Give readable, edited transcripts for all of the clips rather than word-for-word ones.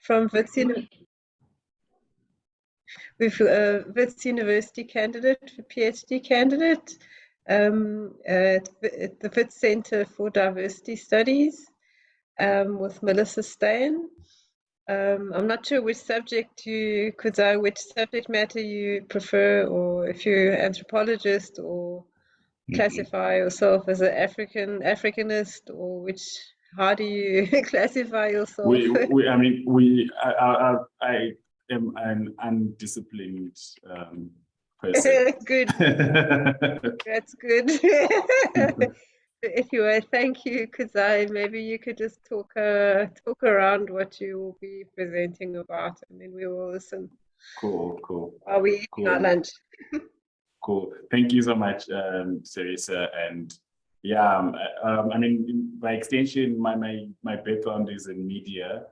from Wits University candidate, PhD candidate, at the Wits Center for Diversity Studies, with Melissa Stein. I'm not sure which subject which subject matter you prefer, or if you're an anthropologist or classify yourself as an Africanist, or how do you classify yourself? I am an undisciplined person. Good. That's good. Anyway, thank you, Kudzai. Maybe you could just talk around what you will be presenting about, and then we will listen. Cool. While we eating our lunch. Cool. Thank you so much, Sarisa. And yeah, by extension, my background is in media,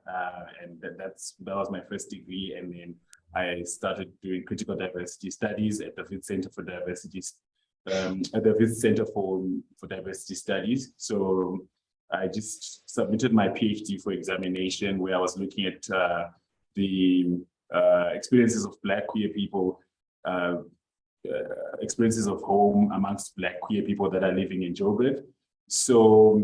and that was my first degree. And then I started doing critical diversity studies at the Wits Center for Diversity, for Diversity Studies. So I just submitted my PhD for examination, where I was looking at the experiences of Black queer people, experiences of home amongst Black queer people that are living in Joburg. So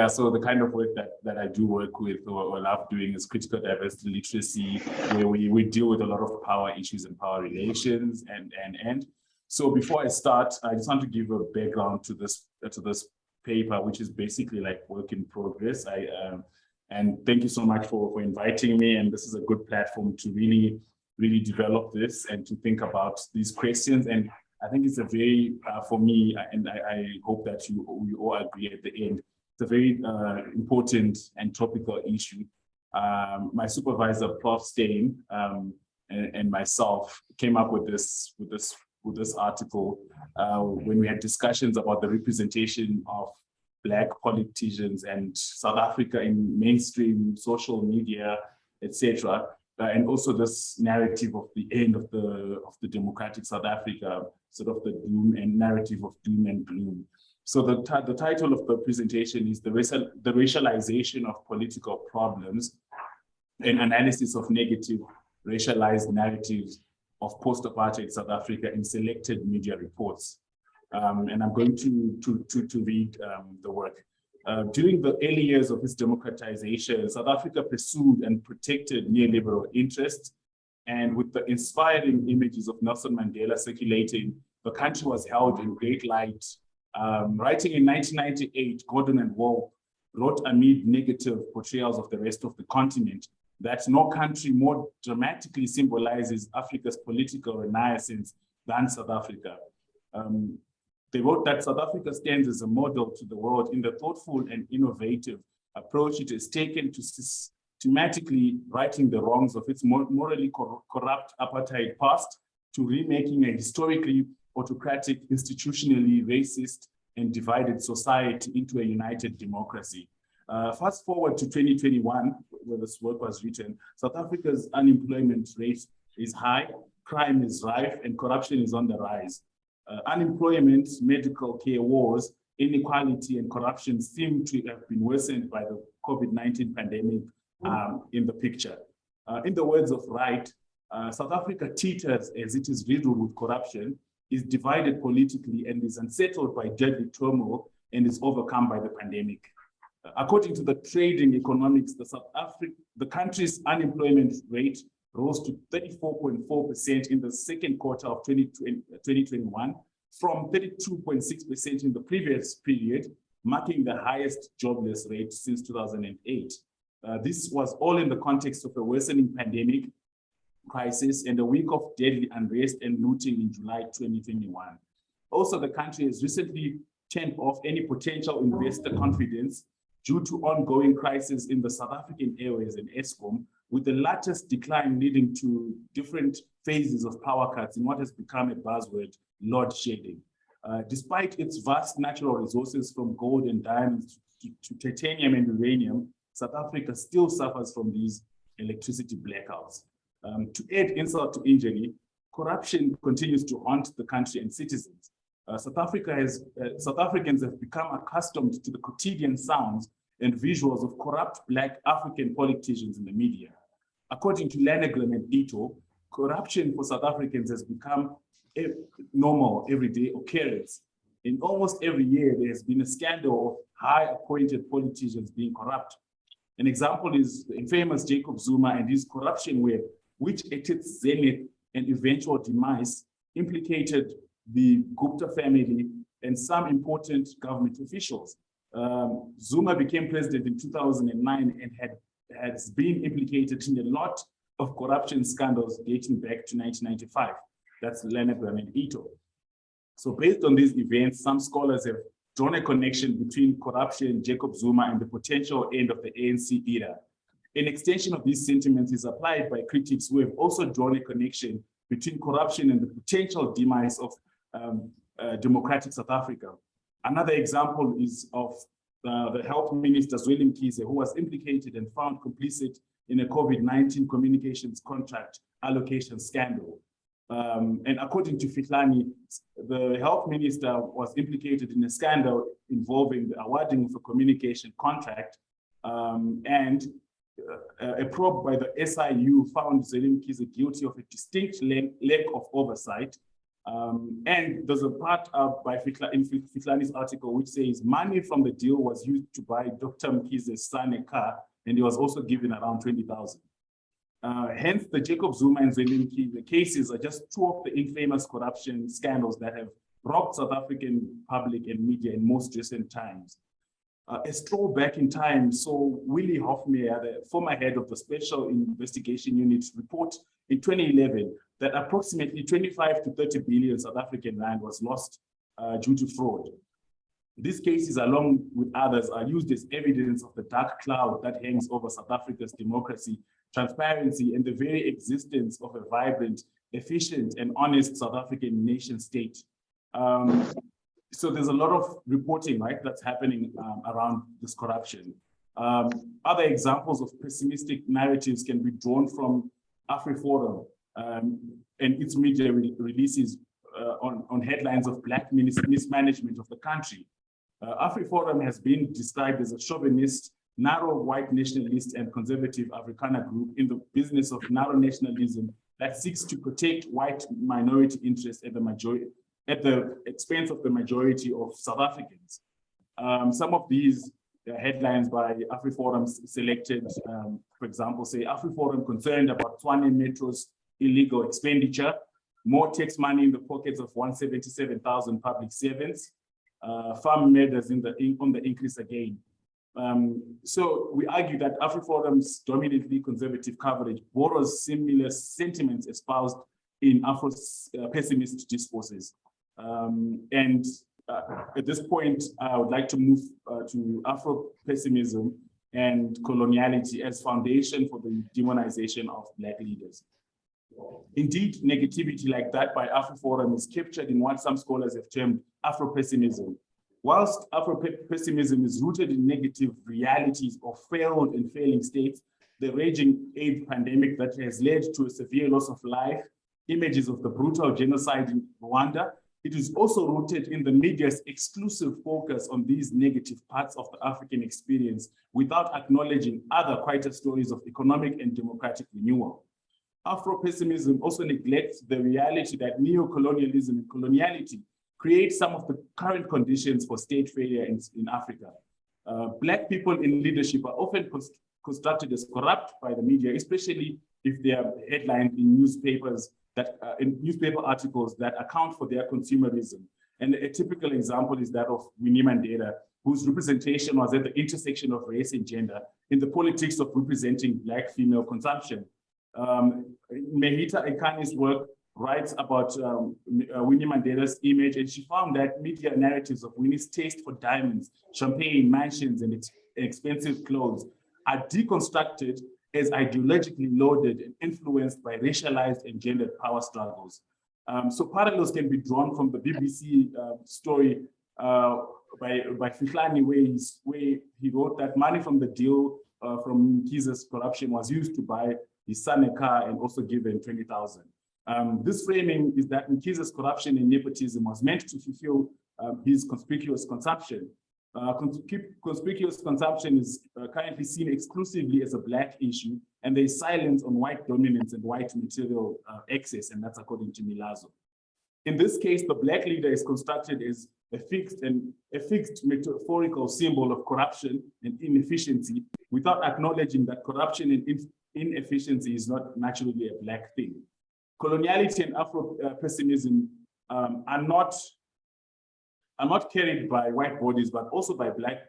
so the kind of work that I do work with or love doing is critical diversity literacy, where we deal with a lot of power issues and power relations. And so before I start, I just want to give a background to this paper, which is basically like work in progress. And thank you so much for inviting me. And this is a good platform to really develop this and to think about these questions. And I think it's a very, for me, and I hope that we all agree at the end, it's a very important and topical issue. My supervisor, Prof. Stein, and myself came up with this article when we had discussions about the representation of Black politicians and South Africa in mainstream social media, etc. And also this narrative of the end of the democratic South Africa, sort of the doom and narrative of doom and gloom. So the title of the presentation is the racialization of political problems, an analysis of negative racialized narratives of post-apartheid South Africa in selected media reports. And I'm going to read the work. During the early years of its democratization, South Africa pursued and protected neoliberal interests. And with the inspiring images of Nelson Mandela circulating, the country was held in great light. Writing in 1998, Gordon and Wolf wrote amid negative portrayals of the rest of the continent that no country more dramatically symbolizes Africa's political renaissance than South Africa. They wrote that South Africa stands as a model to the world in the thoughtful and innovative approach it has taken to systematically righting the wrongs of its morally corrupt apartheid past, to remaking a historically autocratic, institutionally racist and divided society into a united democracy. Fast forward to 2021, where this work was written, South Africa's unemployment rate is high, crime is rife, and corruption is on the rise. Unemployment, medical care woes, inequality, and corruption seem to have been worsened by the COVID-19 pandemic in the picture. In the words of Wright, South Africa teeters as it is riddled with corruption, is divided politically, and is unsettled by deadly turmoil, and is overcome by the pandemic. According to the Trading Economics, the country's unemployment rate rose to 34.4% in the second quarter of 2021, from 32.6% in the previous period, marking the highest jobless rate since 2008. This was all in the context of a worsening pandemic crisis and a week of deadly unrest and looting in July 2021. Also, the country has recently turned off any potential investor confidence due to ongoing crisis in the South African Airways and Eskom, with the latest decline leading to different phases of power cuts in what has become a buzzword, load shedding. Despite its vast natural resources from gold and diamonds to titanium and uranium, South Africa still suffers from these electricity blackouts. To add insult to injury, corruption continues to haunt the country and citizens. South Africans have become accustomed to the quotidian sounds and visuals of corrupt Black African politicians in the media. According to Lanegram and Ito, corruption for South Africans has become a normal, everyday occurrence. In almost every year, there has been a scandal of high-appointed politicians being corrupt. An example is the infamous Jacob Zuma and his corruption web, which at its zenith and eventual demise implicated the Gupta family and some important government officials. Zuma became president in 2009 and has been implicated in a lot of corruption scandals dating back to 1995. That's Lanegram and Ito. So based on these events, some scholars have drawn a connection between corruption, Jacob Zuma, and the potential end of the ANC era. An extension of these sentiments is applied by critics who have also drawn a connection between corruption and the potential demise of democratic South Africa. Another example is of the health minister, Zweli Mkhize, who was implicated and found complicit in a COVID-19 communications contract allocation scandal. And according to Fihlani, the health minister was implicated in a scandal involving the awarding of a communication contract, and a probe by the SIU found Zweli Mkhize guilty of a distinct lack of oversight. And there's a part by in Fihlani's article which says money from the deal was used to buy Dr. Mkhize's son a car, and he was also given around 20,000. Hence, the Jacob Zuma and Zweli Mkhize cases are just two of the infamous corruption scandals that have rocked South African public and media in most recent times. A stroll back in time saw Willie Hofmeyr, the former head of the Special Investigation Unit, report in 2011 that approximately 25 to 30 billion South African rand was lost due to fraud. These cases, along with others, are used as evidence of the dark cloud that hangs over South Africa's democracy, transparency, and the very existence of a vibrant, efficient, and honest South African nation state. So there's a lot of reporting, right, that's happening around this corruption. Other examples of pessimistic narratives can be drawn from AfriForum and its media releases on headlines of Black mismanagement of the country. AfriForum has been described as a chauvinist, narrow white nationalist and conservative Afrikaner group in the business of narrow nationalism that seeks to protect white minority interests at the expense of the majority of South Africans. Some of these headlines by AfriForum selected, for example, say AfriForum concerned about Tshwane Metro's illegal expenditure, more tax money in the pockets of 177,000 public servants, farm murders on the increase again. So we argue that AfriForum's dominantly conservative coverage borrows similar sentiments espoused in Afro's pessimist discourses. And at this point, I would like to move to Afro-pessimism and coloniality as foundation for the demonization of Black leaders. Indeed, negativity like that by AfriForum is captured in what some scholars have termed Afro-pessimism. Whilst Afro-pessimism is rooted in negative realities of failed and failing states, the raging AIDS pandemic that has led to a severe loss of life, images of the brutal genocide in Rwanda, it is also rooted in the media's exclusive focus on these negative parts of the African experience without acknowledging other quieter stories of economic and democratic renewal. Afro-pessimism also neglects the reality that neo-colonialism and coloniality create some of the current conditions for state failure in Africa. Black people in leadership are often constructed as corrupt by the media, especially if they are headlined in newspapers in newspaper articles that account for their consumerism. And a typical example is that of Winnie Mandela, whose representation was at the intersection of race and gender in the politics of representing Black female consumption. Mehita Ekani's work writes about Winnie Mandela's image, and she found that media narratives of Winnie's taste for diamonds, champagne, mansions, and expensive clothes are deconstructed as ideologically loaded and influenced by racialized and gendered power struggles. So parallels can be drawn from the BBC story by Fihlani, where he wrote that money from the deal from Mkhize's corruption was used to buy his son a car and also given 20,000. This framing is that Mkhize's corruption and nepotism was meant to fulfill his conspicuous consumption. Conspicuous consumption is currently seen exclusively as a Black issue, and there's silence on white dominance and white material excess, and that's according to Milazzo. In this case, the Black leader is constructed as a fixed metaphorical symbol of corruption and inefficiency, without acknowledging that corruption and inefficiency is not naturally a Black thing. Coloniality and Afro-pessimism are not carried by white bodies, but also by Black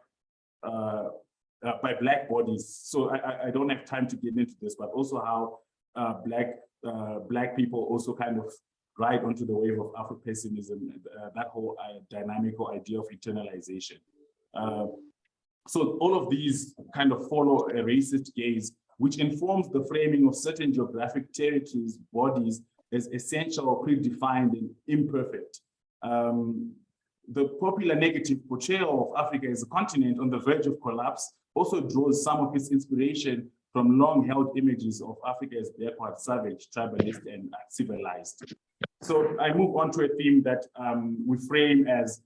bodies. So I don't have time to get into this, but also how Black people also kind of ride onto the wave of Afro-pessimism, that whole dynamical idea of internalization. So all of these kind of follow a racist gaze, which informs the framing of certain geographic territories, bodies, as essential, predefined, and imperfect. The popular negative portrayal of Africa as a continent on the verge of collapse also draws some of its inspiration from long-held images of Africa as backward, savage, tribalist, and civilized. So I move on to a theme that we frame as,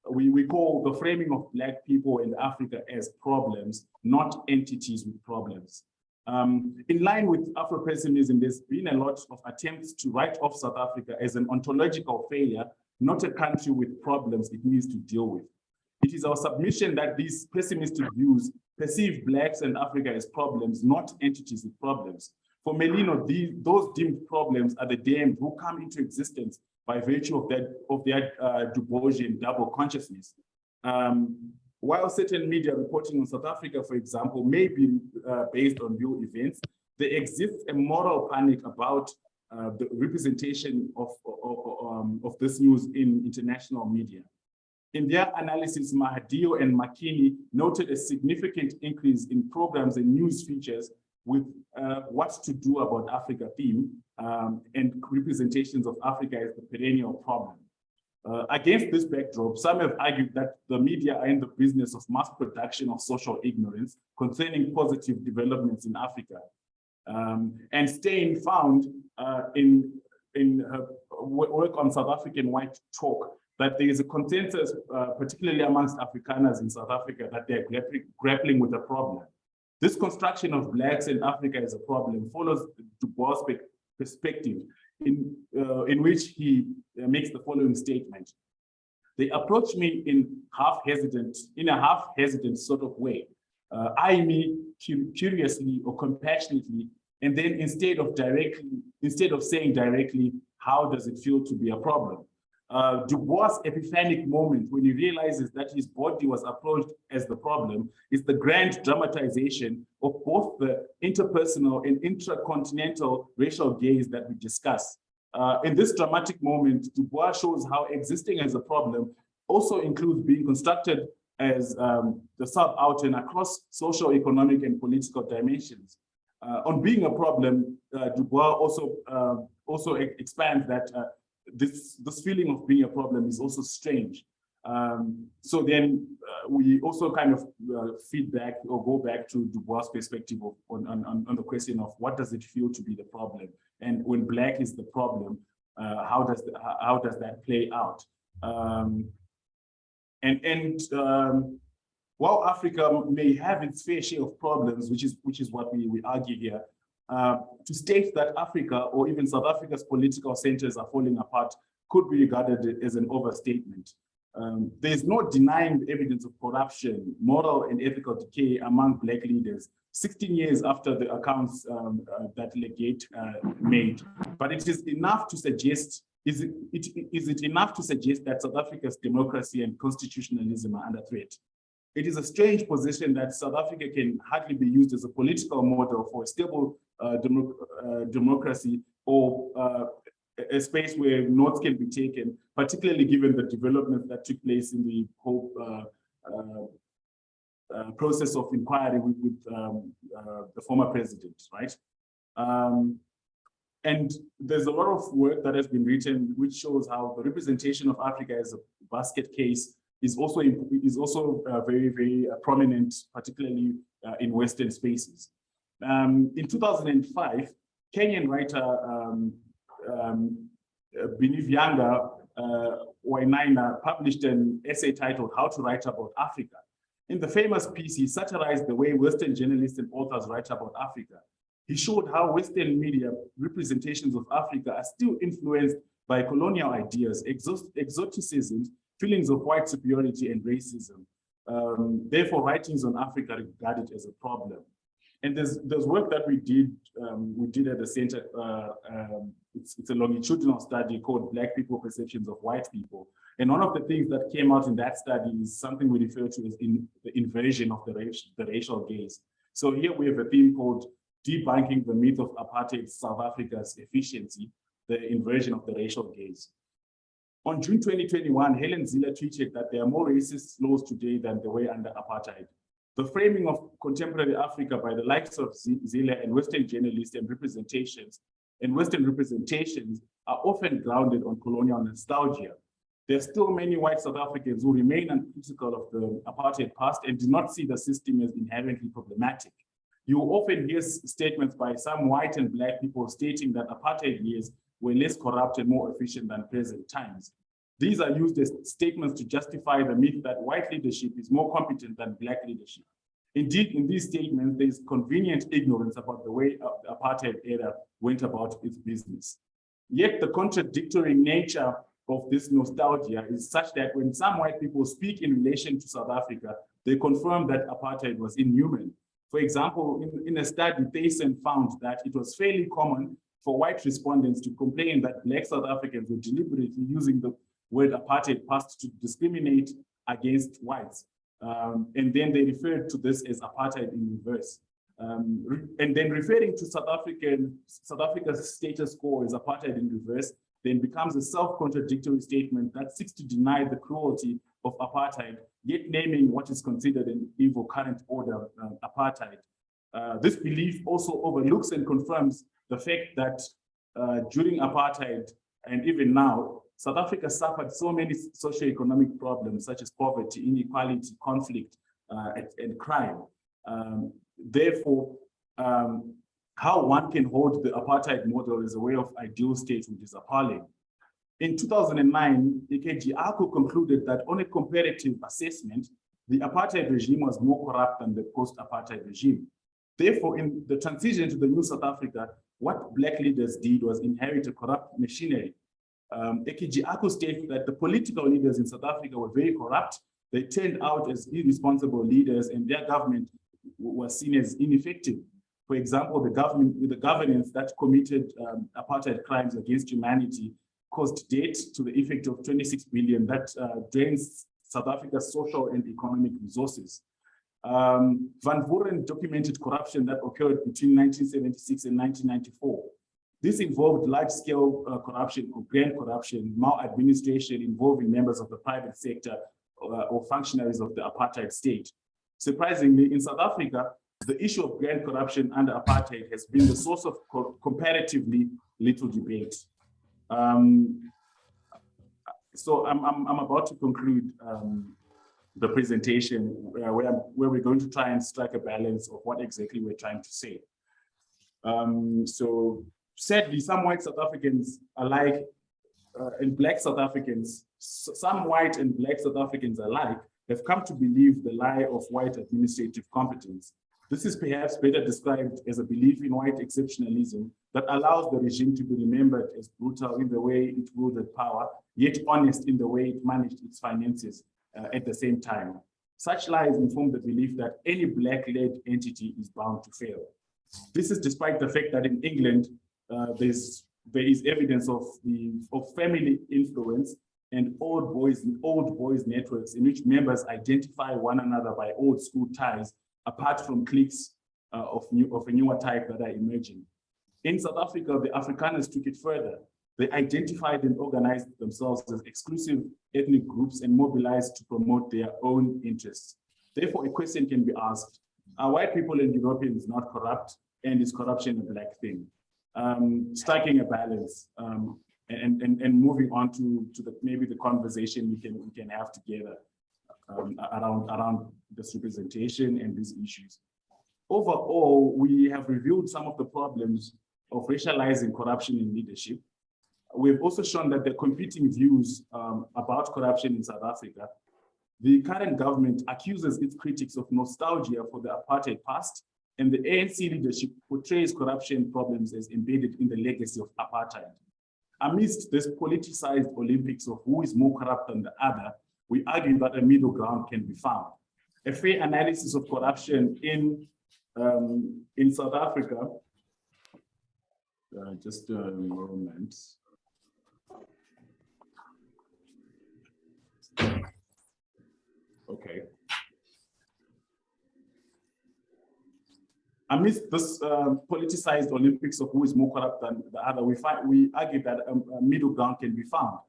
we call the framing of Black people in Africa as problems, not entities with problems. In line with Afro-pessimism, there's been a lot of attempts to write off South Africa as an ontological failure, not a country with problems it needs to deal with. It is our submission that these pessimistic views perceive Blacks and Africa as problems, not entities with problems. For Melino, those deemed problems are the damned who come into existence by virtue of their Du Boisian double consciousness. While certain media reporting on South Africa, for example, may be based on real events, there exists a moral panic about the representation of this news in international media. In their analysis, Mahadio and Makini noted a significant increase in programs and news features with what to do about Africa theme and representations of Africa as the perennial problem. Against this backdrop, some have argued that the media are in the business of mass production of social ignorance concerning positive developments in Africa. And Stein found in her work on South African white talk that there is a consensus, particularly amongst Afrikaners in South Africa, that they're grappling with a problem. This construction of Blacks in Africa as a problem follows Du Bois' perspective, in which he makes the following statement. They approach me in a half hesitant sort of way, eye me curiously or compassionately, and then instead of saying directly, how does it feel to be a problem? Du Bois' epiphanic moment when he realizes that his body was approached as the problem is the grand dramatization of both the interpersonal and intracontinental racial gaze that we discuss. In this dramatic moment, Du Bois shows how existing as a problem also includes being constructed as the subaltern across social, economic, and political dimensions. On being a problem, Du Bois also expands that this feeling of being a problem is also strange. So then we also kind of feedback or go back to Du Bois' perspective on the question of what does it feel to be the problem, and when Black is the problem, how does that play out? While Africa may have its fair share of problems, which is what we argue here, to state that Africa or even South Africa's political centers are falling apart could be regarded as an overstatement. There's no denying the evidence of corruption, moral and ethical decay among Black leaders 16 years after the accounts that Legate made. But it is enough to suggest, is it enough to suggest that South Africa's democracy and constitutionalism are under threat? It is a strange position that South Africa can hardly be used as a political model for a stable democracy or a space where notes can be taken, particularly given the developments that took place in the whole process of inquiry with the former president, right? And there's a lot of work that has been written which shows how the representation of Africa as a basket case is also very, very prominent, particularly in Western spaces. In 2005, Kenyan writer Binivyanga Wainaina published an essay titled "How to Write About Africa," In the famous piece, he satirized the way Western journalists and authors write about Africa. He showed how Western media representations of Africa are still influenced by colonial ideas, exoticism, feelings of white superiority and racism. Therefore, writings on Africa are regarded as a problem. And there's work that we did at the center. It's a longitudinal study called Black People Perceptions of White People. And one of the things that came out in that study is something we refer to as the inversion of the racial gaze. So here we have a theme called Debunking the Myth of Apartheid South Africa's Efficiency, the inversion of the racial gaze. On June 2021, Helen Zille tweeted that there are more racist laws today than there were under apartheid. The framing of contemporary Africa by the likes of Zille and Western journalists and Western representations are often grounded on colonial nostalgia. There are still many white South Africans who remain uncritical of the apartheid past and do not see the system as inherently problematic. You often hear statements by some white and Black people stating that apartheid years were less corrupt and more efficient than present times. These are used as statements to justify the myth that white leadership is more competent than Black leadership. Indeed, in these statements, there is convenient ignorance about the way the apartheid era went about its business. Yet the contradictory nature of this nostalgia is such that when some white people speak in relation to South Africa, they confirm that apartheid was inhuman. For example, in a study, Thaysen found that it was fairly common for white respondents to complain that Black South Africans were deliberately using the word apartheid past to discriminate against whites. And then they referred to this as apartheid in reverse. And then referring to South Africa's status quo as apartheid in reverse then becomes a self-contradictory statement that seeks to deny the cruelty of apartheid, yet naming what is considered an evil current order, apartheid. This belief also overlooks and confirms the fact that during apartheid and even now, South Africa suffered so many socioeconomic problems such as poverty, inequality, conflict, and crime. Therefore, how one can hold the apartheid model as a way of ideal state, which is appalling. In 2009, Kudzai Vanyoro concluded that on a comparative assessment, the apartheid regime was more corrupt than the post-apartheid regime. Therefore, in the transition to the new South Africa, what Black leaders did was inherit a corrupt machinery. Kudzai Vanyoro stated that the political leaders in South Africa were very corrupt. They turned out as irresponsible leaders and their government was seen as ineffective. For example, the governance that committed apartheid crimes against humanity caused debt to the effect of 26 billion that drains South Africa's social and economic resources. Van Vuren documented corruption that occurred between 1976 and 1994. This involved large-scale corruption or grand corruption, maladministration involving members of the private sector or functionaries of the apartheid state. Surprisingly, in South Africa, the issue of grand corruption under apartheid has been the source of comparatively little debate. So I'm about to conclude the presentation where we're going to try and strike a balance of what exactly we're trying to say. So sadly, some white South Africans alike and Black South Africans, some white and Black South Africans alike have come to believe the lie of white administrative competence. This is perhaps better described as a belief in white exceptionalism that allows the regime to be remembered as brutal in the way it wielded power, yet honest in the way it managed its finances at the same time. Such lies inform the belief that any Black-led entity is bound to fail. This is despite the fact that in England, there is evidence of family influence and old boys networks in which members identify one another by old school ties, apart from cliques of a newer type that are emerging. In South Africa, the Afrikaners took it further. They identified and organized themselves as exclusive ethnic groups and mobilized to promote their own interests. Therefore, a question can be asked, are white people and Europeans not corrupt, and is corruption a Black thing? Striking a balance and moving on to maybe the conversation we can have together around this representation and these issues. Overall, we have reviewed some of the problems of racializing corruption in leadership. We've also shown that there are competing views about corruption in South Africa. The current government accuses its critics of nostalgia for the apartheid past, and the ANC leadership portrays corruption problems as embedded in the legacy of apartheid. Amidst this politicized Olympics of who is more corrupt than the other, we argue that a middle ground can be found. A fair analysis of corruption in South Africa, just a moment. Okay. Amidst this politicized Olympics of who is more corrupt than the other, we argue that a middle ground can be found.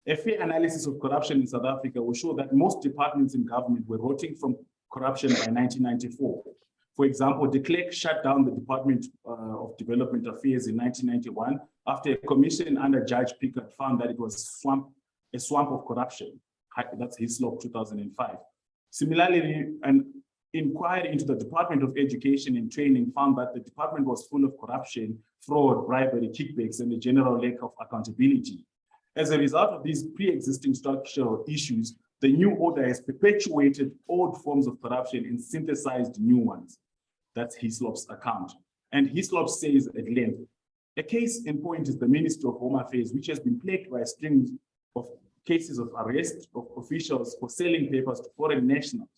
A fair analysis of corruption in South Africa will show that most departments in government were rotting from corruption by 1994. For example, de Klerk shut down the Department of Development Affairs in 1991 after a commission under Judge Pickett found that it was a swamp of corruption. That's Hislop 2005. Similarly, an inquiry into the Department of Education and Training found that the department was full of corruption, fraud, bribery, kickbacks, and a general lack of accountability. As a result of these pre-existing structural issues, the new order has perpetuated old forms of corruption and synthesized new ones. That's Hislop's account. And Hislop says at length, a case in point is the Ministry of Home Affairs, which has been plagued by a string of cases of arrest of officials for selling papers to foreign nationals.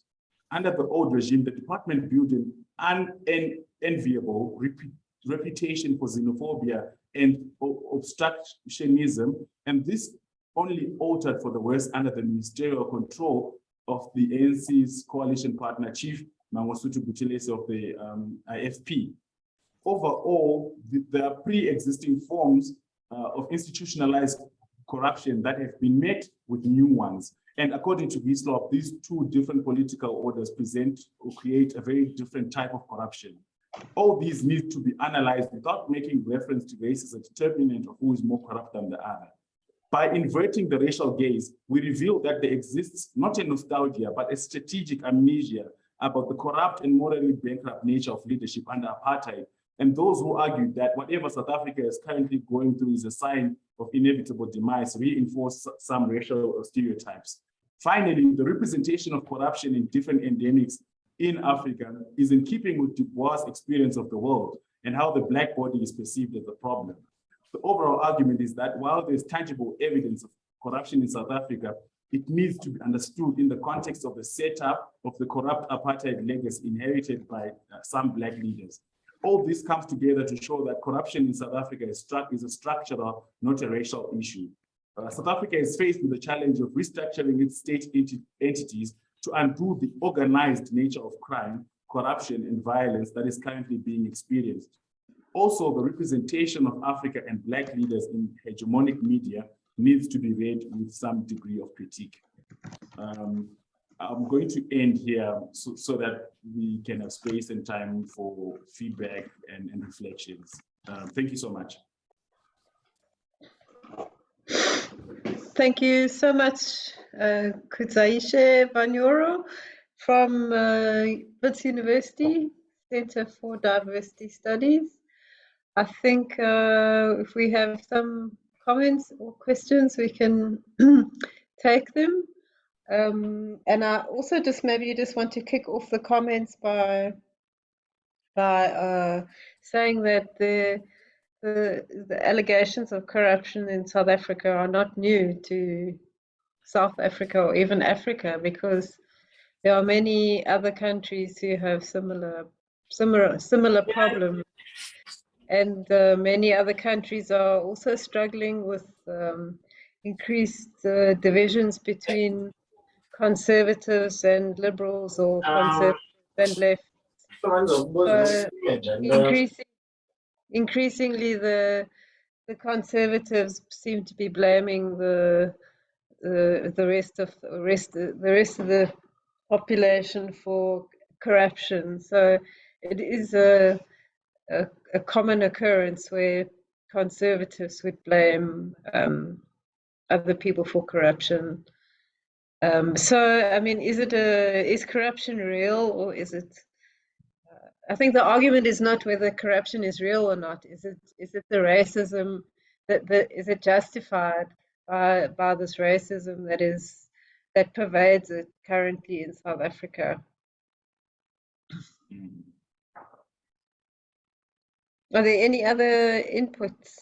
Under the old regime, the department built an unenviable reputation for xenophobia and obstructionism, and this only altered for the worse under the ministerial control of the ANC's coalition partner, Chief Mangosuthu Buthelezi of the IFP. Overall, there are pre-existing forms of institutionalized corruption that have been met with new ones. And according to Hislop, these two different political orders present or create a very different type of corruption. All these need to be analyzed without making reference to race as a determinant of who is more corrupt than the other. By inverting the racial gaze, we reveal that there exists not a nostalgia, but a strategic amnesia about the corrupt and morally bankrupt nature of leadership under apartheid. And those who argue that whatever South Africa is currently going through is a sign of inevitable demise reinforce some racial stereotypes. Finally, the representation of corruption in different endemics in Africa is in keeping with Du Bois' experience of the world and how the Black body is perceived as a problem. The overall argument is that while there's tangible evidence of corruption in South Africa, it needs to be understood in the context of the setup of the corrupt apartheid legacy inherited by some Black leaders. All this comes together to show that corruption in South Africa is a structural, not a racial issue. South Africa is faced with the challenge of restructuring its state entities to undo the organized nature of crime, corruption, and violence that is currently being experienced. Also, the representation of Africa and Black leaders in hegemonic media needs to be read with some degree of critique. I'm going to end here so that we can have space and time for feedback and reflections. Thank you so much. Thank you so much, Kudzai Vanyoro from Wits University Center for Diversity Studies. I think if we have some comments or questions, we can take them. And I also maybe want to kick off the comments by saying that the allegations of corruption in South Africa are not new to South Africa or even Africa, because there are many other countries who have similar problems, and many other countries are also struggling with increased divisions between conservatives and liberals, or conservatives and left. Increasingly, the conservatives seem to be blaming the rest of the population for corruption. So it is a common occurrence where conservatives would blame other people for corruption. So, I mean, is corruption real, or is it? I think the argument is not whether corruption is real or not. Is it the racism is it justified by this racism that is that pervades it currently in South Africa. Are there any other inputs?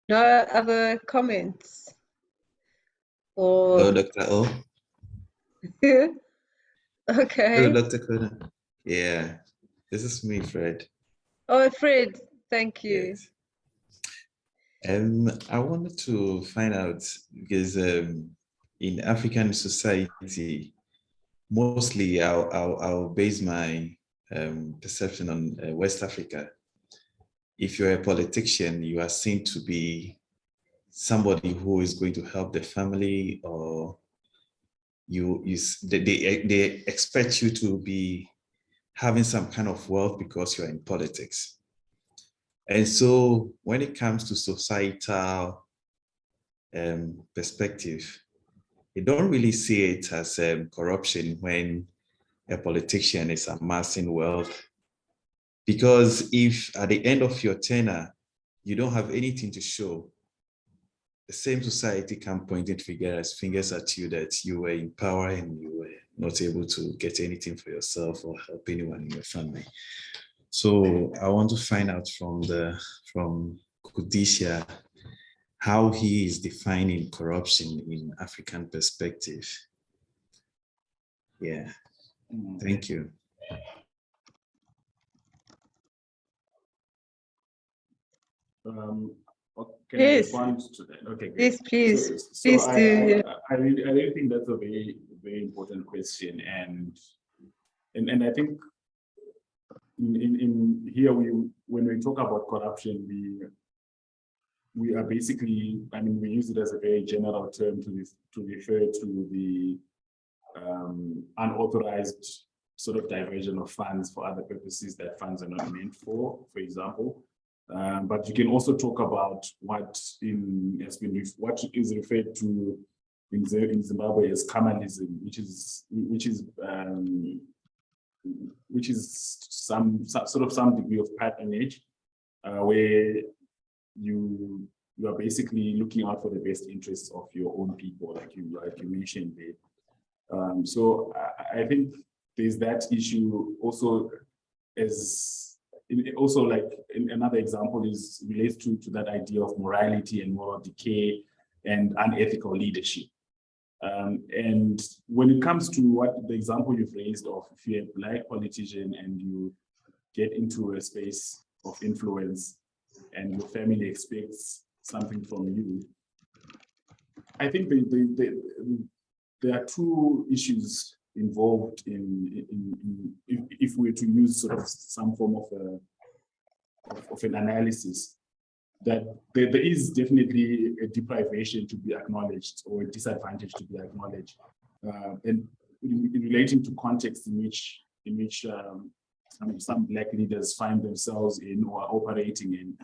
No other comments? Hello, Or Dr. O. okay. Hello, Dr. Kona. Yeah, this is me, Fred. Oh, Fred, thank you. Yes. I wanted to find out because in African society, mostly I'll base my perception on West Africa. If you're a politician, you are seen to be somebody who is going to help the family, or they expect you to be having some kind of wealth because you're in politics. And so when it comes to societal perspective, you don't really see it as corruption when a politician is amassing wealth. Because if at the end of your tenure, you don't have anything to show, the same society can point fingers at you that you were in power and you were not able to get anything for yourself or help anyone in your family. So I want to find out from Kudisha how he is defining corruption in African perspective. Yeah, thank you. Can I respond to that? Okay, great. Yes, please. So Please do. I really think that's a very, very important question, and I think in here when we talk about corruption, we are basically, I mean, we use it as a very general term to refer to the unauthorized sort of diversion of funds for other purposes that funds are not meant for example. But you can also talk about what is referred to in Zimbabwe as Kamalism, which is some degree of patronage, where you are basically looking out for the best interests of your own people, like you mentioned there. So I think there's that issue also. Like another example relates to that idea of morality and moral decay and unethical leadership. And when it comes to what the example you've raised of, if you're a Black politician and you get into a space of influence and your family expects something from you, I think there are two issues involved if we're to use sort of some form of an analysis, that there is definitely a deprivation to be acknowledged or a disadvantage to be acknowledged, and in relating to context in which some Black leaders find themselves in or are operating in.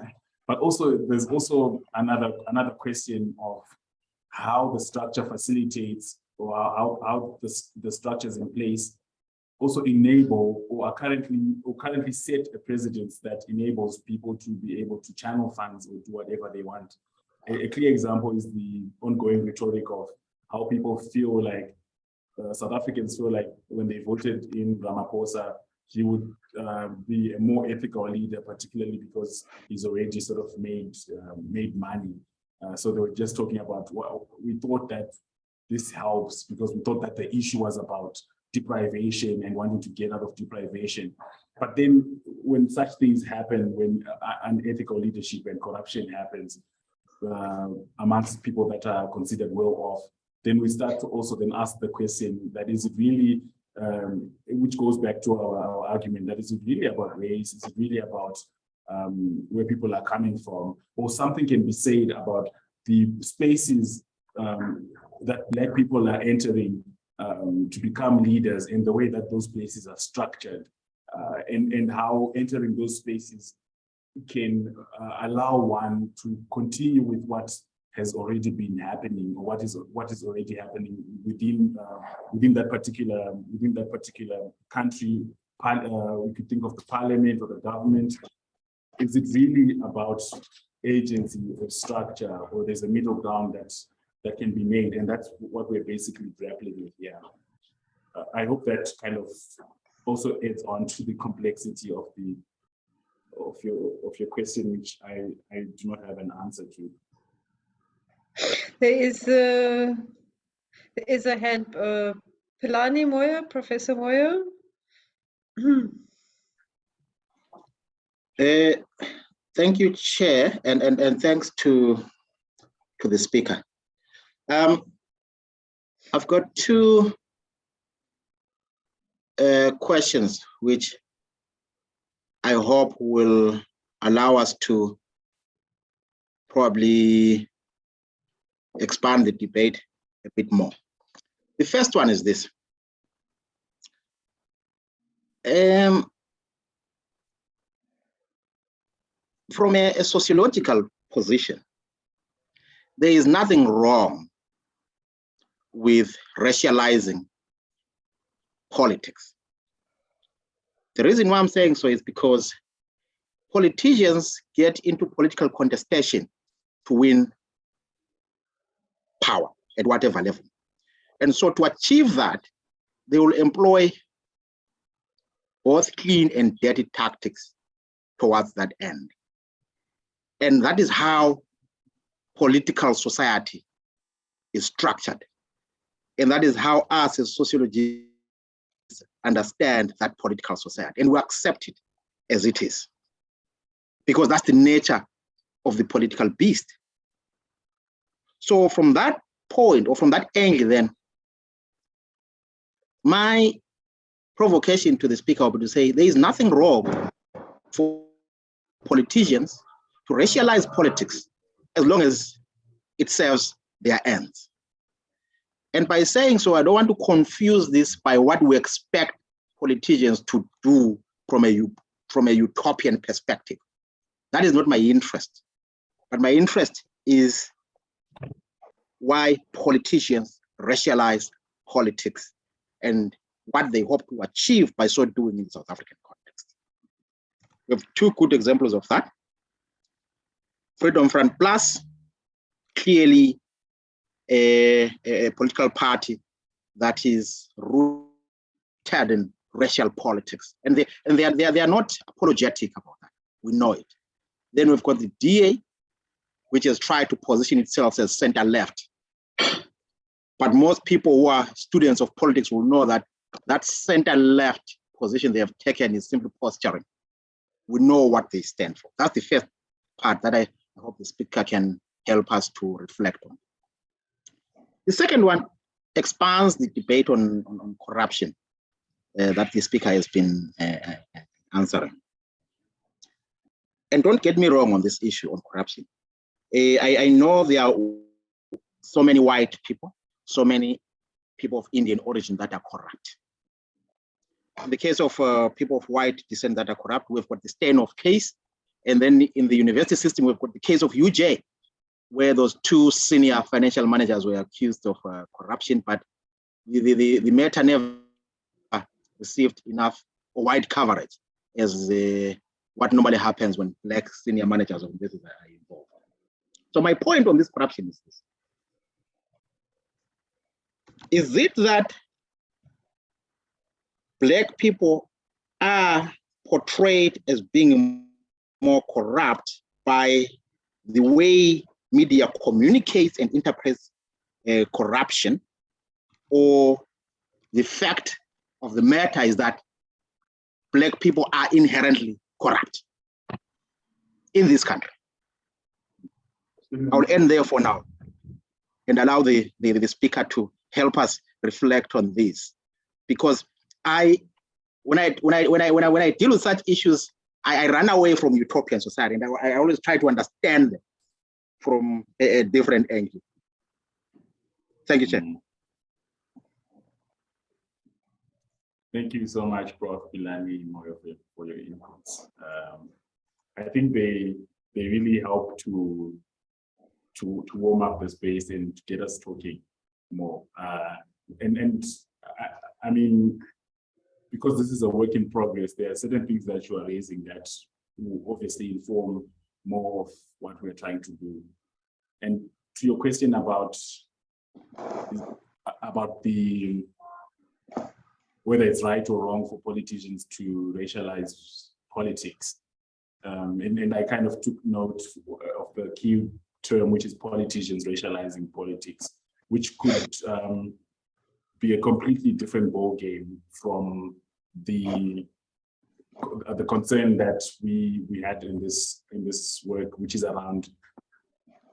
But also there's also another question of how the structure facilitates, or how the structures in place also enable or currently set a precedence that enables people to be able to channel funds or do whatever they want. A clear example is the ongoing rhetoric of how people feel like South Africans feel like when they voted in Ramaphosa, he would be a more ethical leader, particularly because he's already sort of made money. So they were just talking about, well, we thought that this helps because we thought that the issue was about deprivation and wanting to get out of deprivation. But then when such things happen, when unethical leadership and corruption happens amongst people that are considered well off, then we start to also then ask the question that is it really, which goes back to our argument, that is it really about race? Is it really about where people are coming from? Or something can be said about the spaces that Black people are entering to become leaders, and the way that those places are structured, and how entering those spaces can allow one to continue with what has already been happening, or what is already happening within that particular country. We could think of the parliament or the government. Is it really about agency or structure, or there's a middle ground that can be made, and that's what we're basically grappling with here. I hope that kind of also adds on to the complexity of your question, which I do not have an answer to. There is a hand, Pilani Moyo, Professor Moyo. Thank you, Chair, and thanks to the speaker. I've got two questions which I hope will allow us to probably expand the debate a bit more. The first one is this. From a sociological position, there is nothing wrong with racializing politics. The reason why I'm saying so is because politicians get into political contestation to win power at whatever level. And so to achieve that, they will employ both clean and dirty tactics towards that end. And that is how political society is structured. And that is how us as sociologists understand that political society. And we accept it as it is, because that's the nature of the political beast. So from that point, or from that angle, then, my provocation to the speaker will be to say there is nothing wrong for politicians to racialize politics as long as it serves their ends. And by saying so, I don't want to confuse this by what we expect politicians to do from a utopian perspective. That is not my interest. But my interest is why politicians racialize politics and what they hope to achieve by so doing in the South African context. We have two good examples of that. Freedom Front Plus, clearly a political party that is rooted in racial politics. And they are not apologetic about that. We know it. Then we've got the DA, which has tried to position itself as center-left. But most people who are students of politics will know that that center-left position they have taken is simply posturing. We know what they stand for. That's the first part that I hope the speaker can help us to reflect on. The second one expands the debate on corruption that the speaker has been answering. And don't get me wrong on this issue on corruption. I know there are so many white people, so many people of Indian origin that are corrupt. In the case of people of white descent that are corrupt, we've got the Steinhoff case. And then in the university system, we've got the case of UJ, where those two senior financial managers were accused of corruption, but the matter never received enough or wide coverage as what normally happens when Black senior managers of business are involved. So my point on this corruption is this. Is it that Black people are portrayed as being more corrupt by the way media communicates and interprets corruption, or the fact of the matter is that Black people are inherently corrupt in this country? I'll end there for now and allow the speaker to help us reflect on this, because when I deal with such issues, I run away from utopian society, and I always try to understand them from a different angle. Thank you, Chair. Thank you so much, Prof. Pilani Moyo, for your inputs. I think they really help to warm up the space and to get us talking more. And I mean, because this is a work in progress, there are certain things that you are raising that will obviously inform more of what we're trying to do. And to your question about the whether it's right or wrong for politicians to racialize politics, and I kind of took note of the key term, which is politicians racializing politics, which could be a completely different ballgame from the concern that we had in this work, which is around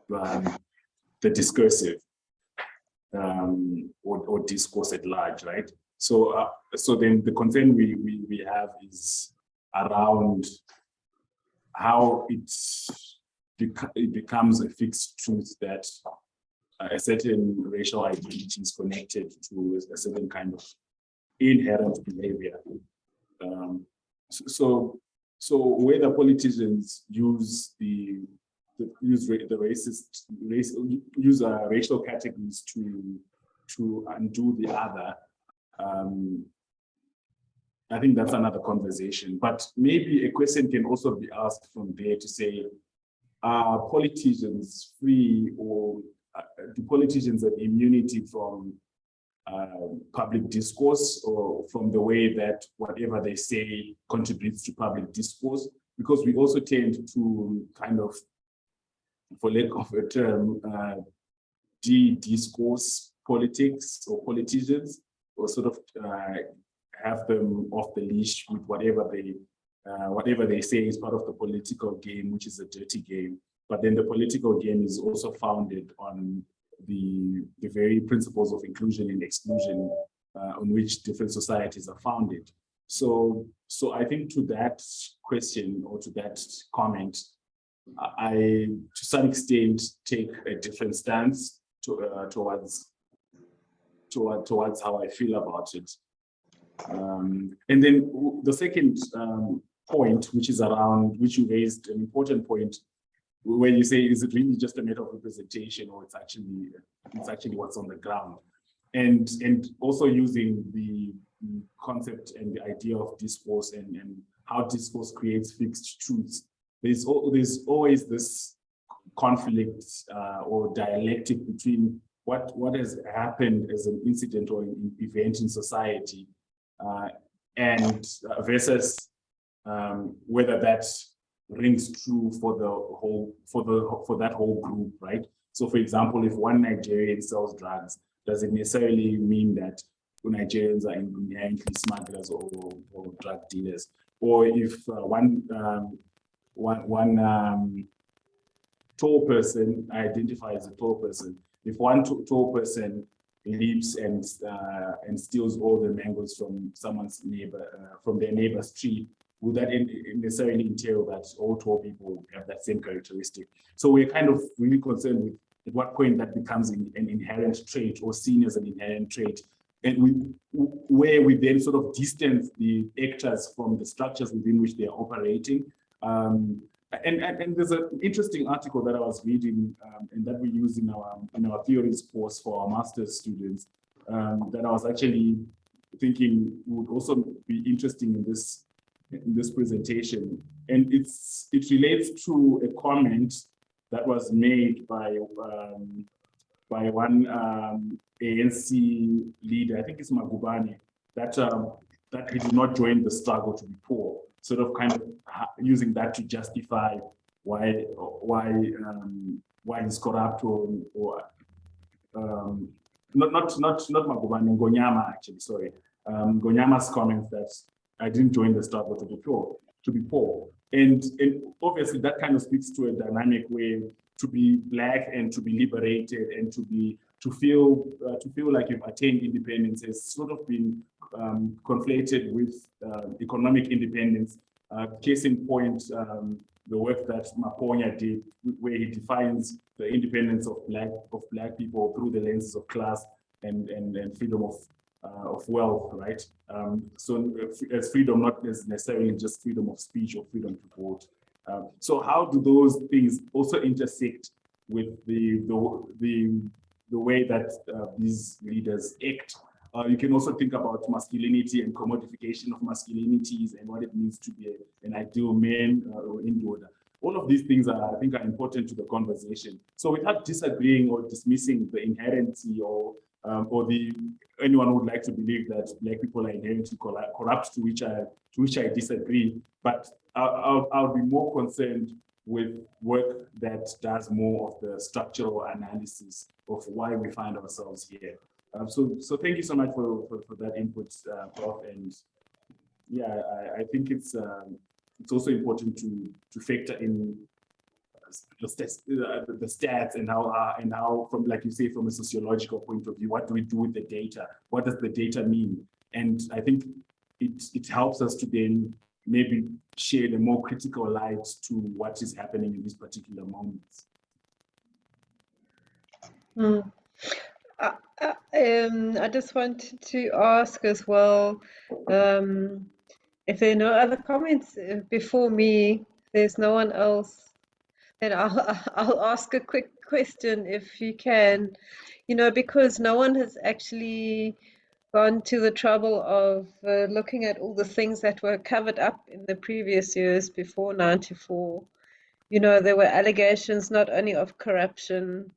the discursive or discourse at large, right? So then the concern we have is around how it becomes a fixed truth that a certain racial identity is connected to a certain kind of inherent behavior. So whether politicians use racial categories to undo the other, I think that's another conversation. But maybe a question can also be asked from there to say, are politicians free, or do politicians have immunity from public discourse, or from the way that whatever they say contributes to public discourse? Because we also tend to kind of, for lack of a term, de-discourse politics or politicians, or sort of have them off the leash with whatever they say is part of the political game, which is a dirty game. But then the political game is also founded on the very principles of inclusion and exclusion on which different societies are founded. So I think to that question, or to that comment, I to some extent take a different stance towards how I feel about it. And then the second point, which is around, which you raised an important point, where you say, is it really just a matter of representation, or it's actually what's on the ground? And also using the concept and the idea of discourse and how discourse creates fixed truths. There's always this conflict or dialectic between what has happened as an incident or an event in society and versus whether that rings true for that whole group, right? So, for example, if one Nigerian sells drugs, does it necessarily mean that Nigerians are inherently smugglers or drug dealers? Or if one tall person identifies as a tall person, if one tall person leaps and steals all the mangoes from someone's neighbor, from their neighbor's tree, would that necessarily entail that all tall people have that same characteristic? So we're kind of really concerned with at what point that becomes an inherent trait, or seen as an inherent trait, and where we then sort of distance the actors from the structures within which they are operating. And there's an interesting article that I was reading and that we use in our theories course for our master's students that I was actually thinking would also be interesting in this presentation. And it relates to a comment that was made by one ANC leader, I think it's Magubane, that he did not join the struggle to be poor, sort of kind of using that to justify why he's corrupt, or not Magubane, Ngonyama, actually, sorry. Ngonyama's comment that I didn't join the struggle to be poor. And obviously that kind of speaks to a dynamic where to be Black and to be liberated and to feel like you've attained independence has sort of been conflated with economic independence. Case in point, the work that Maponya did, where he defines the independence of black people through the lenses of class and freedom of wealth, right? So as freedom, not necessarily just freedom of speech or freedom to vote. So how do those things also intersect with the way that these leaders act? You can also think about masculinity and commodification of masculinities and what it means to be an ideal man or indoor, all of these things I think are important to the conversation. So without disagreeing or dismissing the inherency or anyone would like to believe that Black people are inherently corrupt, to which I disagree. But I'll be more concerned with work that does more of the structural analysis of why we find ourselves here. So thank you so much for that input, Prof. And yeah, I think it's also important to factor in the stats and how from, like you say, from a sociological point of view, what do we do with the data? What does the data mean? And I think it helps us to then maybe shed a more critical light to what is happening in these particular moments. I just wanted to ask as well, if there are no other comments before me, there's no one else, then I'll ask a quick question if you can, because no one has actually gone to the trouble of looking at all the things that were covered up in the previous years before 94. There were allegations not only of corruption,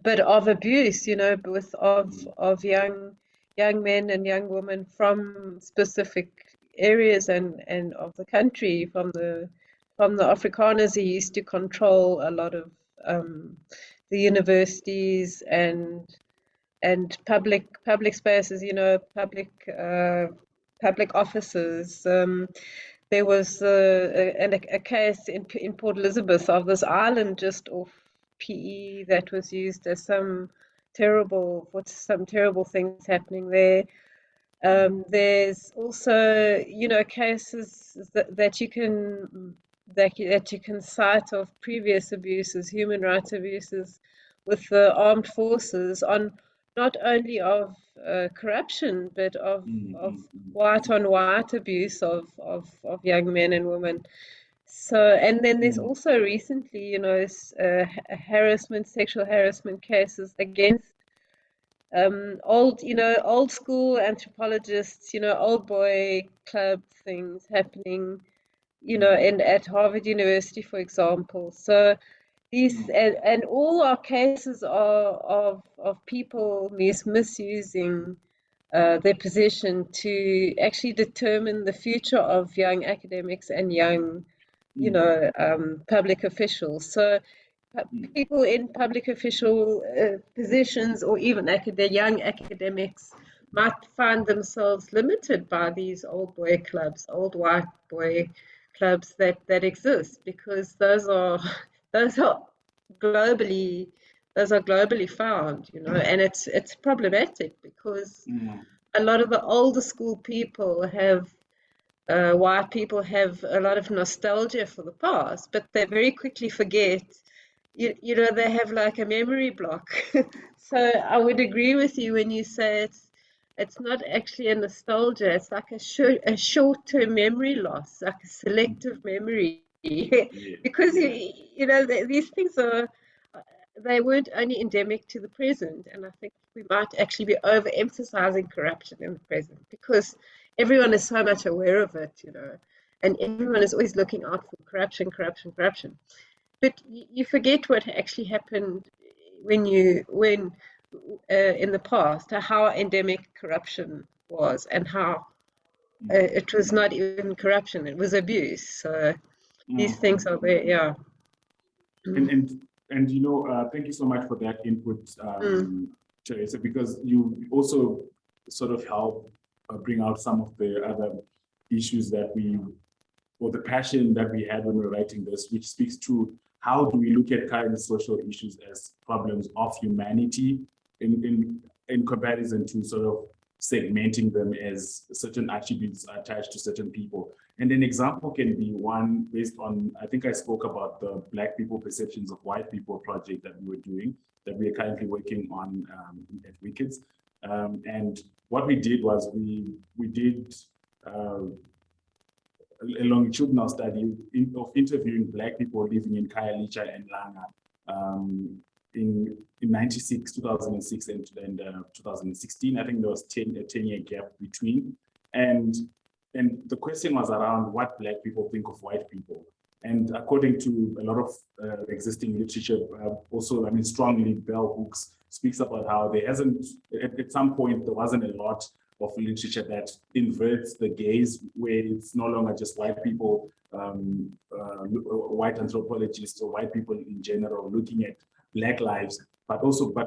but of abuse, of young men and young women from specific areas and of the country, from the Afrikaners who used to control a lot of the universities and public spaces, public offices. There was a case in Port Elizabeth of this island just off PE that was used as some terrible things happening there. There's also, cases that you can cite of previous abuses, human rights abuses, with the armed forces, on not only of corruption, but of white on white abuse of young men and women. So, and then there's also recently, sexual harassment cases against old school anthropologists, old boy club things happening, and at Harvard University, for example. So these and all our cases are of people misusing their position to actually determine the future of young academics and young, public officials. So people in public official positions, or even young academics, might find themselves limited by these old boy clubs, old white boy clubs that exist, because those are globally found, and it's problematic because a lot of the older school people have white people have a lot of nostalgia for the past, but they very quickly forget. They have like a memory block. So I would agree with you when you say it's not actually a nostalgia. It's like a short-term memory loss, like a selective memory, because these things they weren't only endemic to the present, and I think we might actually be overemphasizing corruption in the present because everyone is so much aware of it, and everyone is always looking out for corruption. But you forget what actually happened when in the past, how endemic corruption was, and how it was not even corruption; it was abuse. So these things are there, yeah. And thank you so much for that input, Teresa, because you also sort of help bring out some of the other issues or the passion that we had when we were writing this, which speaks to how do we look at current social issues as problems of humanity in comparison to sort of segmenting them as certain attributes attached to certain people. And an example can be one based on, I think I spoke about the Black People Perceptions of White People project that we were doing, that we are currently working on at Wickets. And what we did was we did a longitudinal study of interviewing Black people living in Khayelitsha and Langa in 2006 and 2016. I think there was a 10-year gap between. And the question was around what Black people think of white people. And according to a lot of existing literature, also, I mean, strongly, bell hooks speaks about how there hasn't, at some point, there wasn't a lot of literature that inverts the gaze, where it's no longer just white people, white anthropologists or white people in general looking at Black lives, but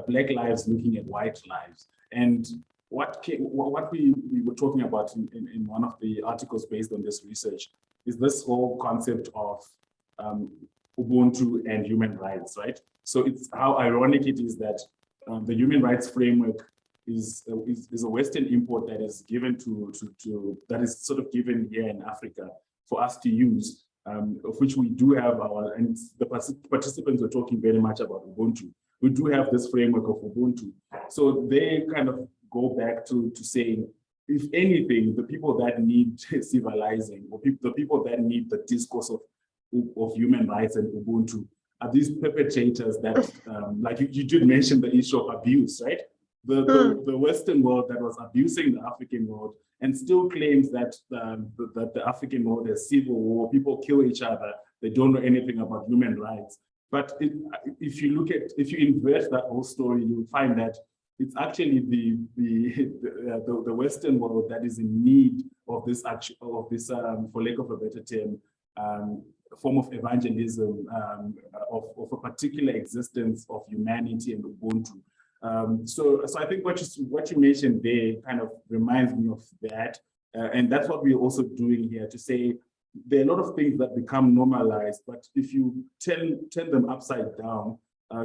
Black lives looking at white lives. And what we were talking about in one of the articles based on this research is this whole concept of Ubuntu and human rights, right? So it's how ironic it is that the human rights framework is a Western import that is given that is sort of given here in Africa for us to use, of which we do have our, and the participants were talking very much about Ubuntu. We do have this framework of Ubuntu. So they kind of go back to saying, if anything, the people that need civilizing, or the people that need the discourse of human rights and Ubuntu, are these perpetrators that, like you did mention the issue of abuse, right? The Western world that was abusing the African world and still claims that the African world is civil war, people kill each other, they don't know anything about human rights. But if you invert that whole story, you'll find that it's actually the Western world that is in need of this action, of this, for lack of a better term, form of evangelism, of a particular existence of humanity and Ubuntu. So I think what you mentioned there kind of reminds me of that, and that's what we're also doing here, to say there are a lot of things that become normalized, but if you turn them upside down,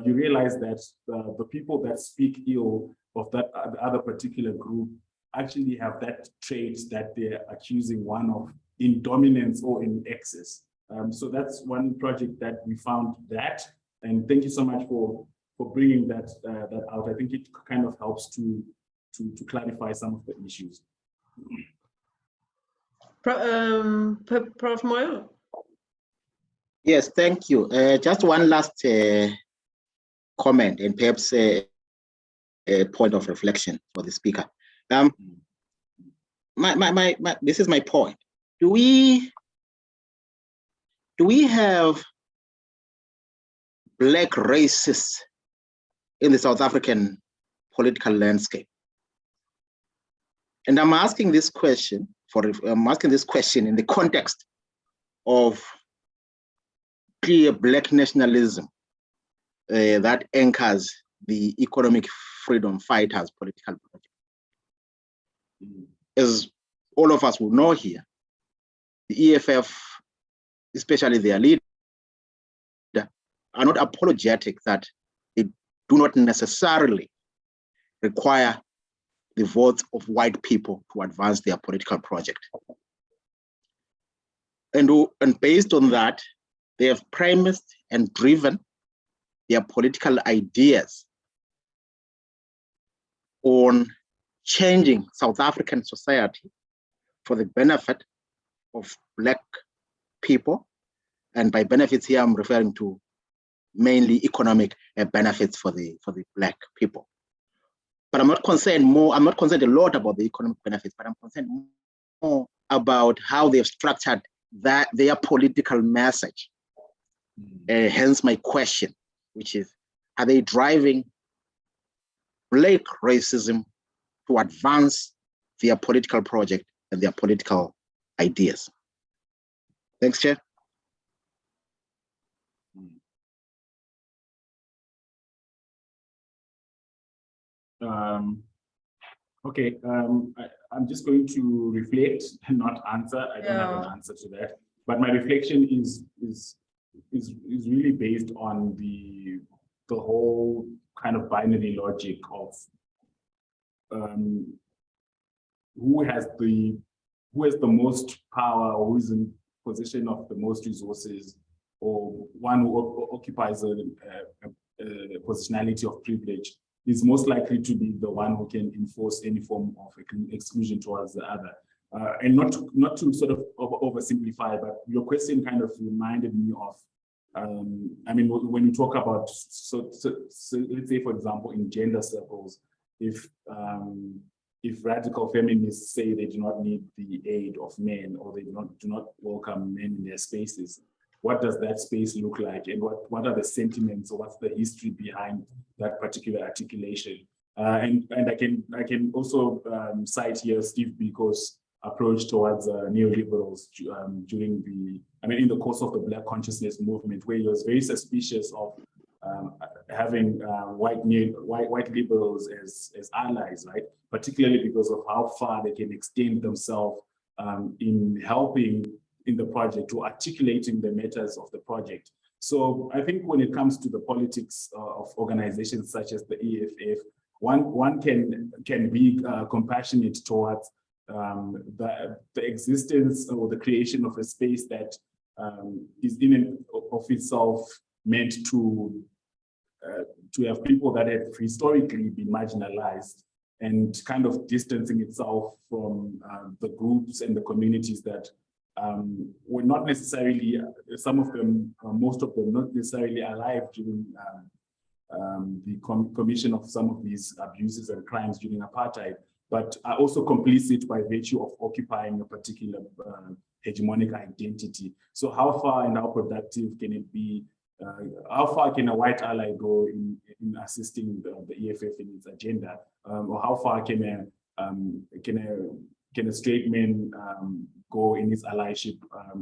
you realize that the people that speak ill of that other particular group actually have that trait that they're accusing one of in dominance or in excess. So that's one project that we found that, and thank you so much for bringing that out. I think it kind of helps to clarify some of the issues. Prof. Moyo? Yes, thank you. Just one last comment and perhaps a point of reflection for the speaker. This is my point. Do we have Black racists in the South African political landscape? And I'm asking this question in the context of clear Black nationalism that anchors the economic freedom fighters' political project. As all of us will know here, the EFF, especially their leader, are not apologetic that they do not necessarily require the votes of white people to advance their political project. And based on that, they have premised and driven their political ideas on changing South African society for the benefit of Black people. And by benefits here, I'm referring to mainly economic benefits for the Black people. But I'm not concerned a lot about the economic benefits, but I'm concerned more about how they've structured their political message. Hence my question, which is, are they driving Black racism to advance their political project and their political ideas? Thanks, Chair. Okay, I'm just going to reflect and not answer. I don't have an answer to that, but my reflection is really based on the whole kind of binary logic of who has the most power, or who is in possession of the most resources, or one who occupies a positionality of privilege is most likely to be the one who can enforce any form of exclusion towards the other. And not to sort of oversimplify, but your question kind of reminded me of, I mean, when you talk about, so let's say, for example, in gender circles, if radical feminists say they do not need the aid of men, or they do not welcome men in their spaces, what does that space look like, and what are the sentiments, or what's the history behind that particular articulation. And I can also cite here Steve Biko's approach towards neoliberals during in the course of the Black consciousness movement, where he was very suspicious of having white liberals as allies, right? Particularly because of how far they can extend themselves in helping in the project, to articulating the matters of the project. So I think when it comes to the politics of organizations such as the EFF, one can be compassionate towards the existence or the creation of a space that is in and of itself meant to have people that have historically been marginalized, and kind of distancing itself from the groups and the communities that were not necessarily, some of them, most of them, not necessarily alive during the commission of some of these abuses and crimes during apartheid, but are also complicit by virtue of occupying a particular hegemonic identity. So how far and how productive can it be? How far can a white ally go in assisting the EFF in its agenda, or how far can a straight man go in his allyship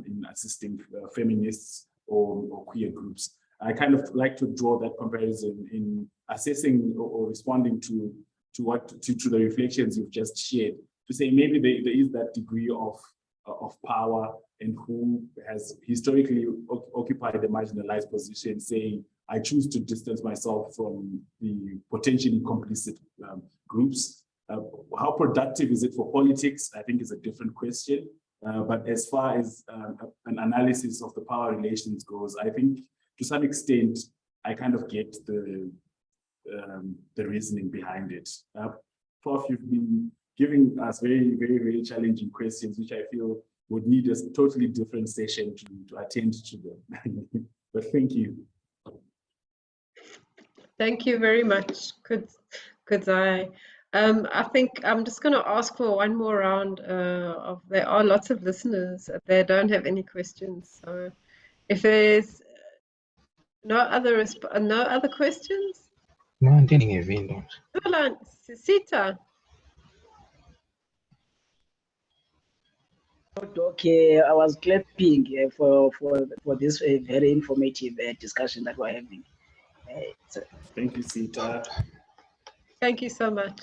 in assisting feminists or queer groups? I kind of like to draw that comparison in assessing or responding to the reflections you've just shared, to say maybe there is that degree of power, and who has historically occupied a marginalized position, saying, I choose to distance myself from the potentially complicit groups. How productive is it for politics? I think is a different question. But as far as an analysis of the power relations goes, I think to some extent, I kind of get the reasoning behind it. Prof, you've been giving us very, very, very challenging questions, which I feel would need a totally different session to attend to them. But thank you. Thank you very much, Kudzai. I think I'm just going to ask for one more round. There are lots of listeners. They don't have any questions. So if there's no other questions? No, Sita. Okay, I was clapping for this very informative discussion that we're having. Thank you, Sita. Thank you so much.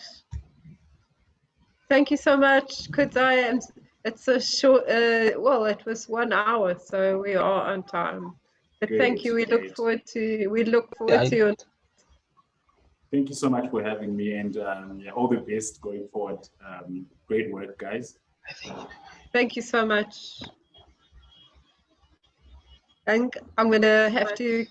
Thank you so much, Kudzai. And it's a short, well, it was 1 hour, so we are on time. But Great, thank you. We look forward to your. Thank you so much for having me, and yeah, all the best going forward. Great work, guys. Thank you so much. And I'm going to have to